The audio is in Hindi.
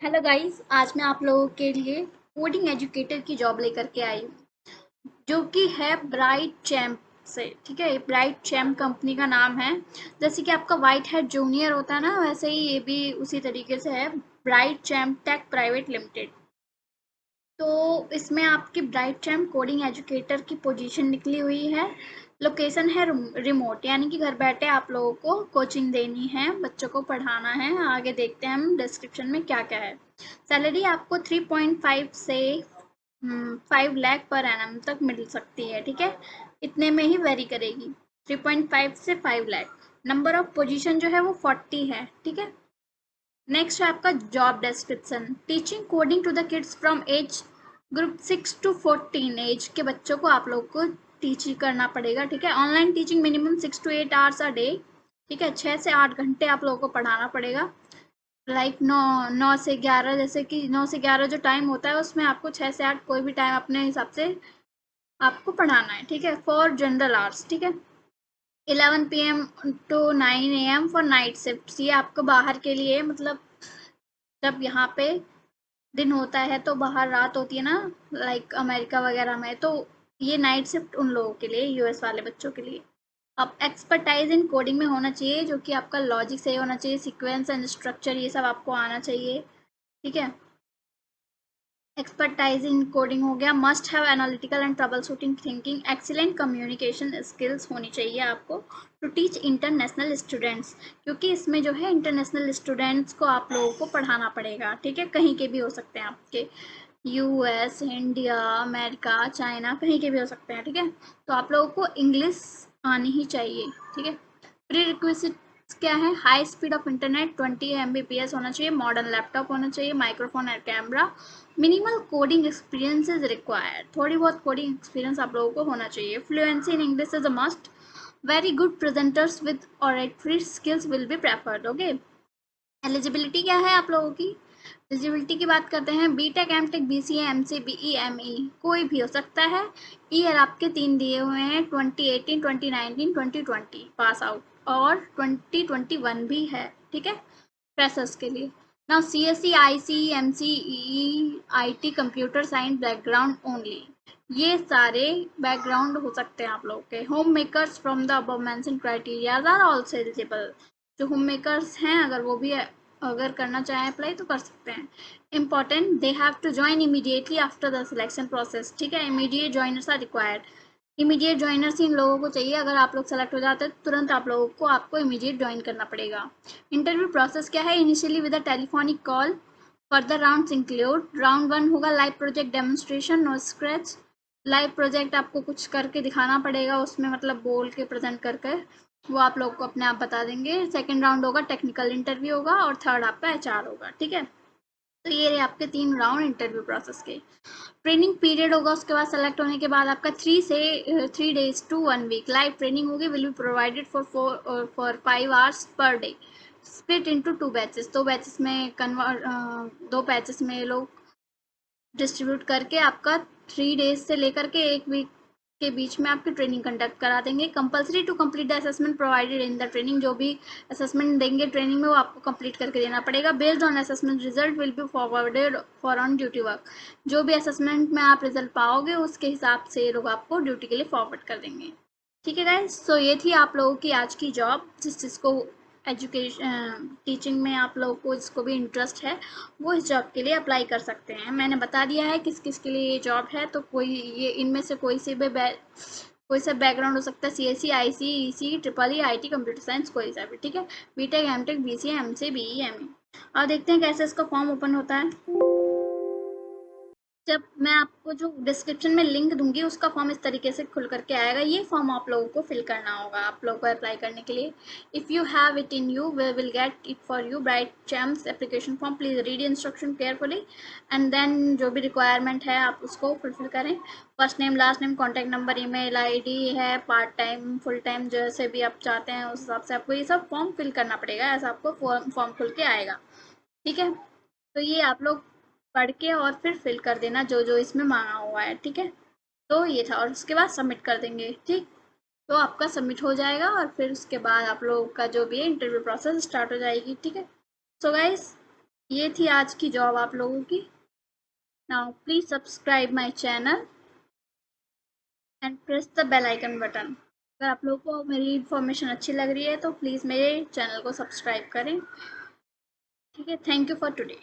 हेलो गाइस, आज मैं आप लोगों के लिए कोडिंग एजुकेटर की जॉब लेकर के आई हूँ जो कि है ब्राइट चैम्प से। ठीक है, ब्राइट चैम्प कंपनी का नाम है। जैसे कि आपका वाइट हेड जूनियर होता है ना, वैसे ही ये भी उसी तरीके से है। Bright champ tech private limited. तो इसमें आपकी ब्राइट चैम्प कोडिंग एजुकेटर की पोजीशन निकली हुई है। लोकेशन है रिमोट, यानी कि घर बैठे आप लोगों को कोचिंग देनी है, बच्चों को पढ़ाना है। आगे देखते हैं हम डिस्क्रिप्शन में क्या क्या है। सैलरी आपको 3.5 से 5 लाख पर एनम तक मिल सकती है। ठीक है, इतने में ही वेरी करेगी। 3.5 से 5 लाख। नंबर ऑफ पोजीशन जो है वो 40 है। ठीक है, नेक्स्ट है आपका job description. Teaching coding to the kids from age group 6 to 14 age के बच्चों को आप लोग को टीच करना पड़ेगा। ठीक है, online teaching minimum 6 to 8 hours a day. ठीक है, 6 से 8 घंटे आप लोगों को पढ़ाना पड़ेगा। लाइक 9 से 11, जैसे कि 9 से 11 जो टाइम होता है उसमें आपको 6 से 8 कोई भी टाइम अपने हिसाब से आपको पढ़ाना है। ठीक है, फॉर जनरल आवर्स। ठीक है, 11 PM to 9 AM for night shift. ये आपको बाहर के लिए, मतलब जब यहाँ पे दिन होता है तो बाहर रात होती है ना, लाइक अमेरिका वगैरह में, तो ये नाइट शिफ्ट उन लोगों के लिए, यूएस वाले बच्चों के लिए। अब एक्सपर्टाइज इन कोडिंग में होना चाहिए, जो कि आपका लॉजिक सही होना चाहिए, सीक्वेंस एंड स्ट्रक्चर ये सब आपको आना चाहिए। ठीक है, एक्सपर्टाइज इन कोडिंग हो गया। Must have analytical and trouble shooting thinking. Excellent communication skills होनी चाहिए आपको टू टीच इंटरनेशनल स्टूडेंट्स, क्योंकि इसमें जो है इंटरनेशनल स्टूडेंट्स को आप लोगों को पढ़ाना पड़ेगा। ठीक है, कहीं के भी हो सकते हैं आपके, यूएस, इंडिया, अमेरिका, चाइना, कहीं के भी हो सकते हैं। ठीक है, तो आप लोगों को इंग्लिश आनी ही चाहिए। ठीक है, प्री रिक्विजिट्स क्या है? High speed of internet, 20 Mbps होना चाहिए, मॉडर्न लैपटॉप होना चाहिए, माइक्रोफोन और camera. Minimal coding experience is required. थोड़ी बहुत कोडिंग एक्सपीरियंस आप लोगों को होना चाहिए। Fluency in English is a must. Very good presenters with oratory skills will be preferred. Okay, eligibility क्या है आप लोगों की? एलिजिबिलिटी की बात करते हैं। B Tech, M Tech, BCA, MC, BE, ME कोई भी हो सकता है। ईयर आपके 3 दिए हुए हैं, 2018, 2019, 2020 पास आउट, और 2021 भी है। ठीक है, फ्रेशर्स के लिए। Now CSC, IC, MCE, IT, computer science background only. ये सारे बैकग्राउंड हो सकते हैं आप लोग के। Home makers from the above mention criterias are also eligible. जो होम मेकर्स हैं, अगर वो भी अगर करना चाहें अप्लाई तो कर सकते हैं। Important, they have to join immediately after the selection process. ठीक है, immediate joiners are required. Immediate joiners इन लोगों को चाहिए। अगर आप लोग सेलेक्ट हो जाते हैं तो तुरंत आप लोगों को आपको इमीडिएट ज्वाइन करना पड़ेगा। इंटरव्यू प्रोसेस क्या है? Initially with a telephonic call. Further rounds include, round 1 होगा live project demonstration, no scratch. Live project आपको कुछ करके दिखाना पड़ेगा उसमें, मतलब बोल के प्रेजेंट करके, वो आप लोग को अपने आप बता देंगे। सेकेंड राउंड होगा टेक्निकल इंटरव्यू होगा, और थर्ड आपका एचआर होगा। ठीक है, तो ये रहे आपके 3 राउंड इंटरव्यू प्रोसेस के। ट्रेनिंग पीरियड होगा, उसके बाद सेलेक्ट होने के बाद आपका 3 days to 1 week live training होगी, will be provided for 5 hours per day. Split into 2 batches, 2 batches में कन्वर्ट, 2 बैचेस में लोग डिस्ट्रीब्यूट करके आपका 3 days से लेकर के 1 week के बीच में आपकी ट्रेनिंग कंडक्ट करा देंगे। Compulsory to complete the assessment provided in the training. जो भी असेसमेंट देंगे ट्रेनिंग में वो आपको कंप्लीट करके देना पड़ेगा। Based on assessment result will be forwarded for on duty work. जो भी असेसमेंट में आप रिजल्ट पाओगे उसके हिसाब से ये लोग आपको ड्यूटी के लिए फॉरवर्ड कर देंगे। ठीक है गाइज, सो ये थी आप लोगों की आज की जॉब। जिसको एजुकेशन टीचिंग में आप लोगों को जिसको भी इंटरेस्ट है वो इस जॉब के लिए अप्लाई कर सकते हैं। मैंने बता दिया है किस किस के लिए ये जॉब है, तो कोई ये इनमें से कोई सा बैकग्राउंड हो सकता है। CSC, IC, EC, triple E, IT, computer science, कोई सा भी। ठीक है, B Tech, M Tech, BCA, MC, BE, ME. और देखते हैं कैसे इसका फॉर्म ओपन होता है। जब मैं आपको जो डिस्क्रिप्शन में लिंक दूंगी उसका फॉर्म इस तरीके से खुल करके आएगा। ये फॉर्म आप लोगों को फिल करना होगा आप लोगों को अप्लाई करने के लिए। If you have it in you, we will get it for you. Bright champs application form, please read instruction carefully and then जो भी रिक्वायरमेंट है आप उसको फुलफिल करें। First name, last name, contact number, email ID है, पार्ट टाइम, फुल टाइम, जैसे भी आप चाहते हैं उस हिसाब से आपको ये सब फॉर्म फिल करना पड़ेगा। ऐसा आपको फॉर्म खुल के आएगा। ठीक है, तो ये आप लोग पढ़ के और फिर फिल कर देना जो जो इसमें मांगा हुआ है। ठीक है, तो ये था, और उसके बाद सबमिट कर देंगे। ठीक, तो आपका सबमिट हो जाएगा और फिर उसके बाद आप लोगों का जो भी है इंटरव्यू प्रोसेस स्टार्ट हो जाएगी। ठीक है, सो गाइस ये थी आज की जॉब आप लोगों की। Now please subscribe my channel and press the bell icon button. अगर आप लोगों को मेरी इन्फॉर्मेशन अच्छी लग रही है तो प्लीज़ मेरे चैनल को सब्सक्राइब करें। ठीक है, थैंक यू फॉर टुडे।